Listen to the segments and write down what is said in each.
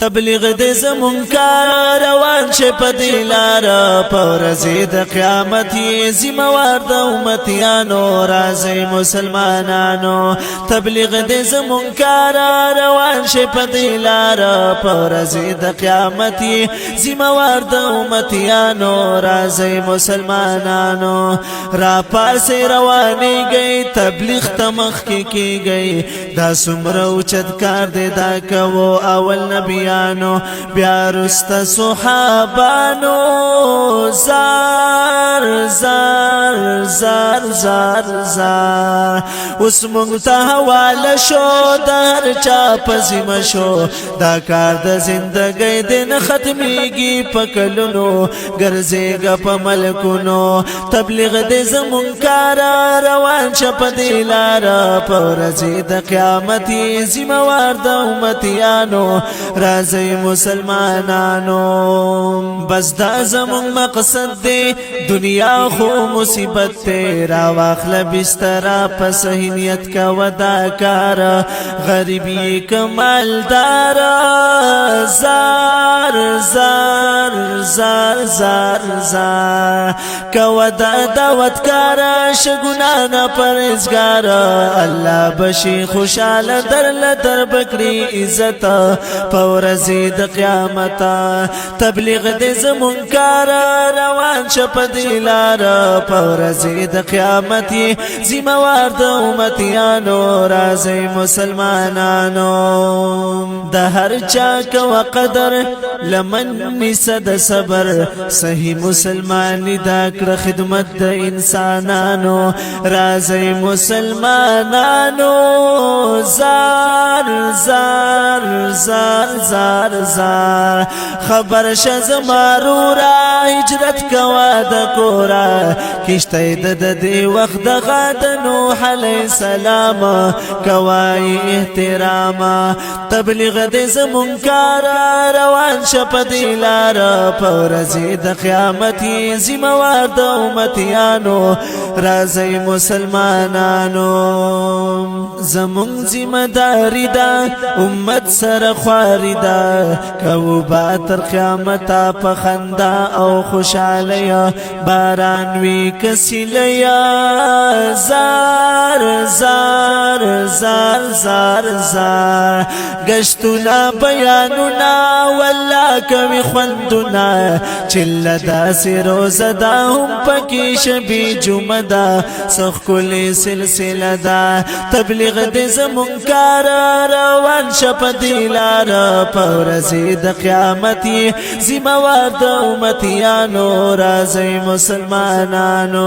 تبلیغ دې زمون کار روان شه په دې لار په ورځ د قیامت یې ذمہوار د امتیانو راځي مسلمانانو تبلیغ دې زمون کار روان شه په دې لار په ورځ د قیامت یې ذمہوار د امتیانو راځي مسلمانانو را پاسې رواني گئی تبلیغ تمخ کی گئی دا سمره اوچت کار دې دا کوو اول نبیانو بیا رست صحابانو زار زار زار زار زار اوس مونږ ته حواله شو د هر چا په ذمه شو دا کار د زندګۍ د نه ختمیږي په کلونو ګرځېږه په ملکونو تبلیغ دې زمونږ کار روان شه په دې لار په ورځ د قیامت یې ذمہوار د امتیانو راځي مسلمانانو بس دا زمون مقصد دی دنیا خو مصیبت تے را واخل بسترا پس نیت کا ودا کار غریبی کمالدار زار زار زار زار زار کودا دعوت کار شگنانا پرزگار اللہ بشی خوشحال در لدر بکری عزت پورزی د قیامت تبلیغ دې زمون کار روان شه په دې لار پورزی د قیامت یې ذمہوار د امتیانو راځي مسلمانانو د هر چا کو قدر لمن صد صبر صحیح مسلمان دا کړ خدمت د انسانانو راځي مسلمانانو زار زار زار زار زار خبر شزمارورا هجرت کوا د کورا کشته د دې وخت د غد نوح علی السلام کوای احترام تبلیغ دې زمون کار روان شپ دې لار په ورځ د قیامت ذمہوار د امتیانو راځي مسلمانانو زمون ذمہ داری دا امت سره خواري دا کو با تر قیامت په خندا او خوشالیا باران وی کسلیا زار زار زار زار زار گشتنا بیاننا ولا کوي خوندنا چل دا سروز دا هم پکی شبی جمدا سخ کلی سلسله دا تبلیغ دې زمون کار روان شپ دې لار پورزی د قیامت ذمہوار د امتیانو راځي مسلمانانو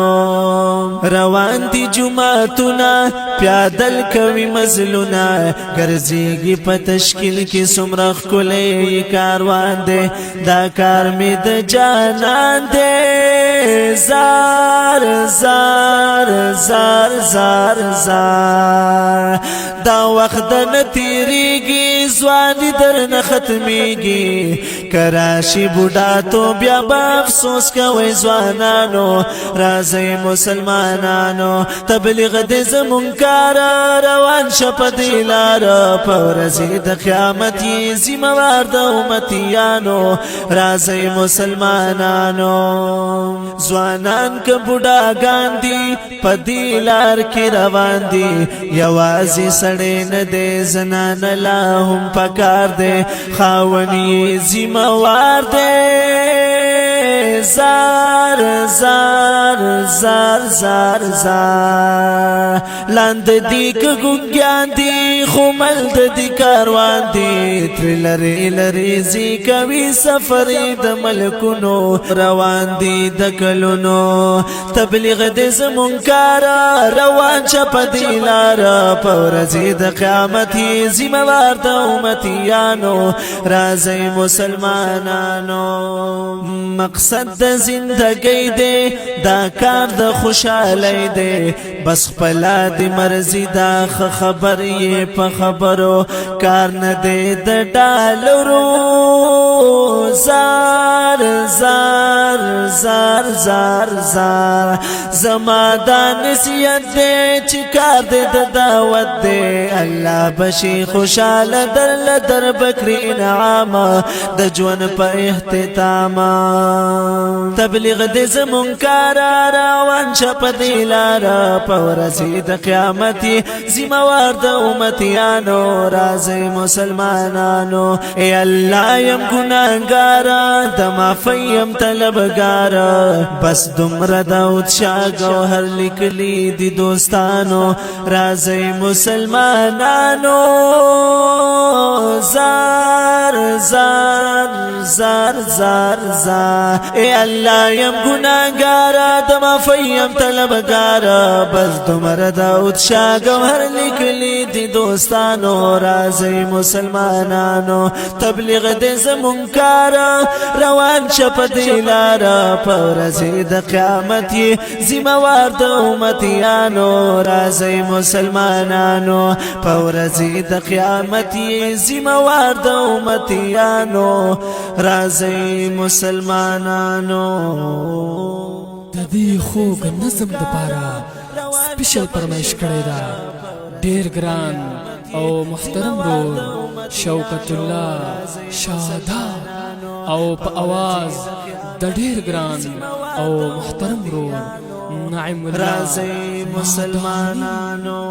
روان دي جمعتنا پیادل کوي مزلونه ګرځيږي په تشکیل کې سمرخ کولې کاروان دي دا کار می د جانان دي زار زار زار زار زار دا وخت نه تیریږي ځوان در نه ختميږي کراشي بوډا تو بیا افسوس کوي ځوانانو راځي مسلمانانو تبلیغ دې زمون کار روان شپ دې لار په ورځ د قیامت ذمہوار د امتیانو راځي مسلمانانو ځوانان ک بوډا ګاندي په دې لار کې روان دي یوازې سړې نه دې زنان لا هم پکار دې خاوني ذمہوار دې زار زار زار زار زار لاند دی که گنگیان دی خمل دی کاروان دی ترلری لریزی کوي سفر د ملکونو روان دی د کلونو تبلیغ دې زمون کار روان شپ دې لار پورزی د قیامت ذمہوار د امتیانو راځي مسلمانانو مقصد د زندګۍ دې دا کار د خوشالۍ دې بس خپلا دې مرزي دا خبر یې په خبرو کار نه دې د ډالرو زار زار زار زار زار زما دا نصیحت دے چکار دے دعوت دے اللہ بشی خوشحال در بکری انعام د جون په اختتام تبلیغ دې زمون کار روان شپ دی لارا پورزی د قیامت زموار د امتیانو راځي مسلمانانو ای الله يم ګناګار د معافیم طلبګار بس دمر داود شاه گوهر لیکلی دی دوستانو راځي مسلمانانو زار زار زار زار زار اے اللہ یم گناہگار د معافیم طلبگار بس دمر داود شاه گوهر لیکلی دی دوستانو راځي مسلمانانو تبلیغ دې زمون کار روان شپ دی لارا پورزی د قیامت ذمہوار د امتیانو راځي مسلمانانو پورزی د قیامت ذمہوار د امتیانو راځي مسلمانانو د دې خوږ نظم د پاره سپیشل فرمایش کړی دا ډیر ګران او محترم رول شوکت الله شاده او په आवाज د ډیر ګران او محترم رول نعیم الله راځي مسلمانانو